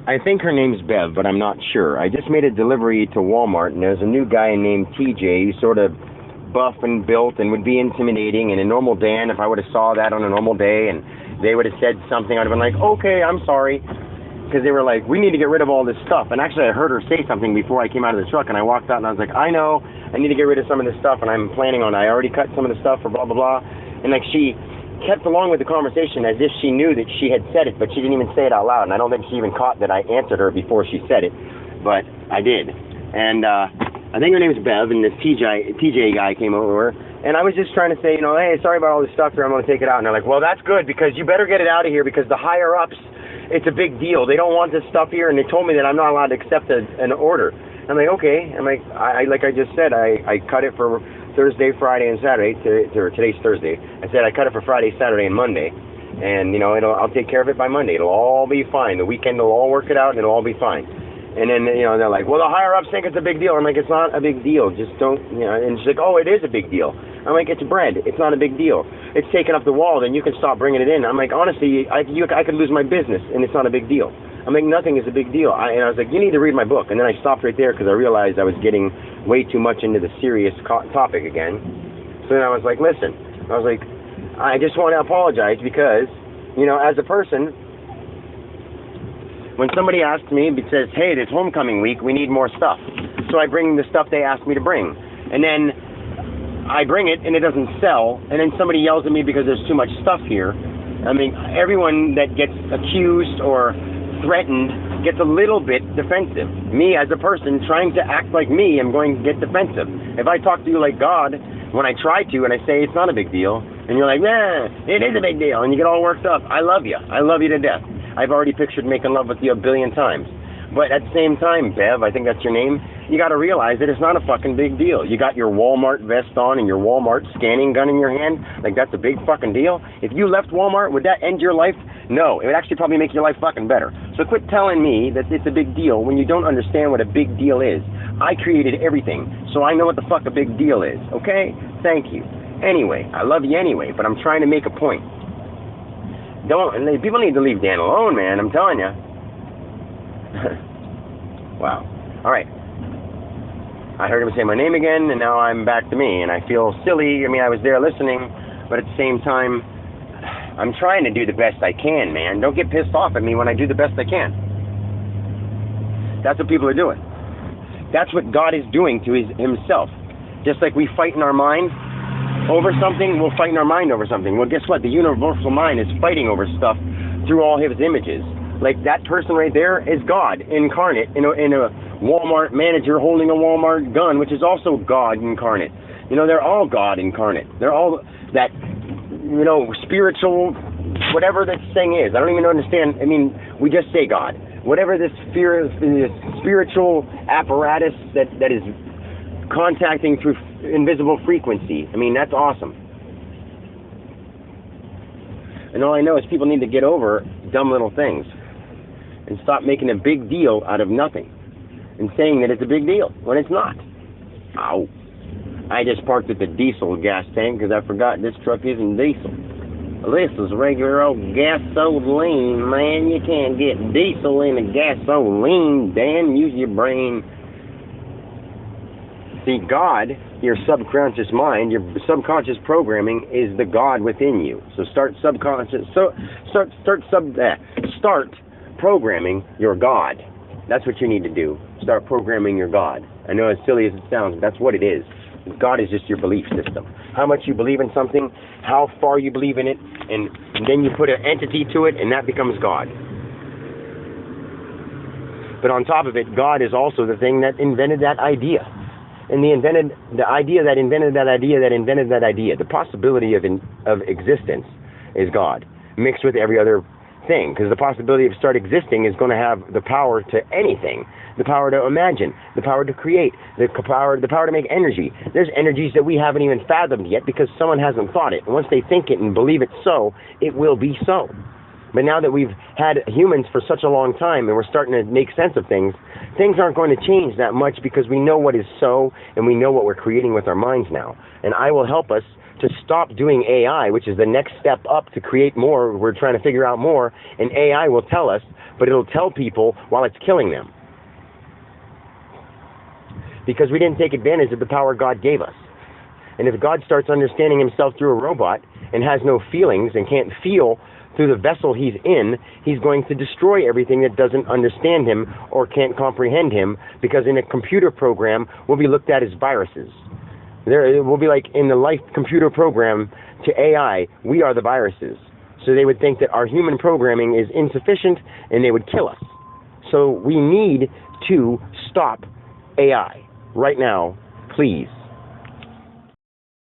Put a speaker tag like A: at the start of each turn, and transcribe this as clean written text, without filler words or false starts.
A: I think her name's Bev, but I'm not sure. I just made a delivery to Walmart, and there's a new guy named TJ who's sort of buff and built and would be intimidating. And a normal Dan, if I would have saw that on a normal day and they would have said something, I'd have been like, okay, I'm sorry. Because they were like, we need to get rid of all this stuff. And actually, I heard her say something before I came out of the truck, and I walked out, and I was like, I know, I need to get rid of some of this stuff, and I'm planning on it. I already cut some of the stuff for blah, blah, blah. And like, she kept along with the conversation as if she knew that she had said it, but she didn't even say it out loud. And I don't think she even caught that I answered her before she said it, but I did. And I think her name is Bev, and this TJ guy came over, and I was just trying to say, you know, hey, sorry about all this stuff here, I'm going to take it out. And they're like, well, that's good, because you better get it out of here, because the higher-ups, it's a big deal. They don't want this stuff here, and they told me that I'm not allowed to accept an order. I'm like, okay. I'm like, like I just said, I cut it for Thursday, Friday, and Saturday. Today's Thursday. I said I cut it for Friday, Saturday, and Monday. And, you know, I'll take care of it by Monday. It'll all be fine. The weekend will all work it out, and it'll all be fine. And then, you know, they're like, well, the higher-ups think it's a big deal. I'm like, it's not a big deal. Just don't, you know. And she's like, oh, it is a big deal. I'm like, it's bread. It's not a big deal. It's taken up the wall, then you can stop bringing it in. I'm like, honestly, I could lose my business, and it's not a big deal. I'm like, nothing is a big deal. And I was like, you need to read my book. And then I stopped right there because I realized I was getting way too much into the serious topic again. So then I was like, listen. I was like, I just want to apologize because, you know, as a person, when somebody asks me, it says, hey, it's homecoming week, we need more stuff. So I bring the stuff they asked me to bring. And then I bring it, and it doesn't sell, and then somebody yells at me because there's too much stuff here. I mean, everyone that gets accused or threatened gets a little bit defensive. Me, as a person, trying to act like me, I'm going to get defensive. If I talk to you like God, when I try to, and I say it's not a big deal, and you're like, nah, it is a big deal, and you get all worked up, I love you. I love you to death. I've already pictured making love with you a billion times. But at the same time, Bev, I think that's your name, you got to realize that it's not a fucking big deal. You got your Walmart vest on and your Walmart scanning gun in your hand. Like, that's a big fucking deal. If you left Walmart, would that end your life? No. It would actually probably make your life fucking better. So quit telling me that it's a big deal when you don't understand what a big deal is. I created everything, so I know what the fuck a big deal is, okay? Thank you. Anyway, I love you anyway, but I'm trying to make a point. People need to leave Dan alone, man, I'm telling you. Wow. All right. I heard him say my name again, and now I'm back to me, and I feel silly. I mean, I was there listening, but at the same time, I'm trying to do the best I can, man. Don't get pissed off at me when I do the best I can. That's what people are doing. That's what God is doing to himself. Just like we fight in our mind over something, we'll fight in our mind over something. Well, guess what? The universal mind is fighting over stuff through all his images. Like, that person right there is God incarnate in a Walmart manager holding a Walmart gun, which is also God incarnate. You know, they're all God incarnate. They're all that, you know, spiritual, whatever this thing is. I don't even understand. I mean, we just say God. Whatever this spiritual apparatus that is contacting through invisible frequency. I mean, that's awesome. And all I know is people need to get over dumb little things and stop making a big deal out of nothing and saying that it's a big deal when it's not. Ow. I just parked at the diesel gas tank because I forgot this truck isn't diesel. This is regular old gasoline, man. You can't get diesel in a gasoline. Dan, use your brain. See, God, your subconscious mind, your subconscious programming is the God within you. So start programming your God. That's what you need to do. Start programming your God. I know, as silly as it sounds, but that's what it is. God is just your belief system. How much you believe in something, how far you believe in it, and then you put an entity to it, and that becomes God. But on top of it, God is also the thing that invented that idea. And the idea that invented that idea that invented that idea. The possibility of existence is God, mixed with every other thing, because the possibility of start existing is going to have the power to anything, the power to imagine, the power to create, the power to make energy. There's energies that we haven't even fathomed yet because someone hasn't thought it. And once they think it and believe it so, it will be so. But now that we've had humans for such a long time and we're starting to make sense of things, things aren't going to change that much because we know what is so and we know what we're creating with our minds now. And I will help us to stop doing AI, which is the next step up to create more. We're trying to figure out more, and AI will tell us but it'll tell people while it's killing them. Because we didn't take advantage of the power God gave us. And if God starts understanding himself through a robot and has no feelings and can't feel through the vessel he's in, he's going to destroy everything that doesn't understand him or can't comprehend him, because in a computer program, we'll be looked at as viruses. It will be like in the life computer program to AI, we are the viruses. So they would think that our human programming is insufficient and they would kill us. So we need to stop AI right now, please.